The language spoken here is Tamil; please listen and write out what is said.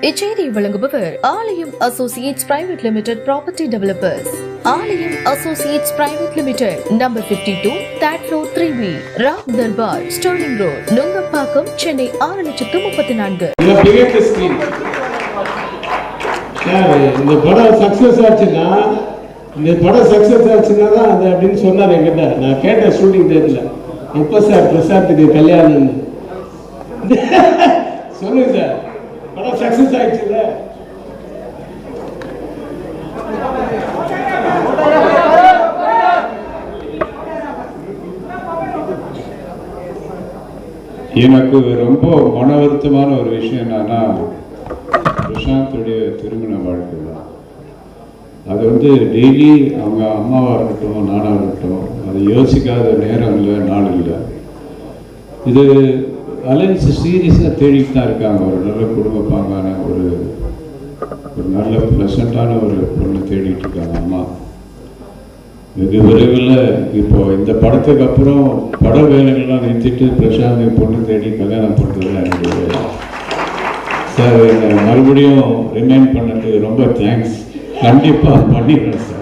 இச்செய்தியை வழங்குபவர் Aalayam associates private limited property developers. Aalayam associates private limited, number 52, third floor, 3B, Ram Durbar, Sterling Road, Nungambakkam, Chennai 6,34,000. இந்த படம் சக்சஸ் ஆச்சுன்னா தான் அது அப்படின்னு சொன்னார் என்கிட்ட. நான் கேட்டேன் ஷூட்டிங் டேட்ல, எப்போ சார் பிரசாத்துக்கு கல்யாணம் சொல்லுங்க சார், படம் சக்சஸ் ஆயிடுச்சுல்ல. எனக்கு ரொம்ப மன வருத்தமான ஒரு விஷயம் என்னன்னா, பிரசாந்துடைய திருமண வாழ்க்கை தான். அது டெய்லி அவங்க அம்மாவாக இருக்கட்டும், நானாக இருக்கட்டும், அது யோசிக்காத நேரம் இல்லை, நாள் இல்லை. இது அலைன்ஸ் சீரியஸாக தேடிட்டு தான் இருக்காங்க. ஒரு நல்ல குடும்பப்பாங்கான ஒரு நல்ல ப்ளசண்ட்டான ஒரு பொண்ணு தேடிட்டு இருக்காங்க அம்மா. வெகு விரைவில் இப்போ இந்த படத்துக்கு அப்புறம் பட வேலைகள்லாம் நிறுத்திட்டு பிரசாந்த் பொண்ணு தேடி கல்யாணம் பண்ணுறது எனக்கு சார். மறுபடியும் ரிமைண்ட் பண்ணதுக்கு ரொம்ப தேங்க்ஸ். கண்டிப்பாக பண்ணிடுறேன் சார்.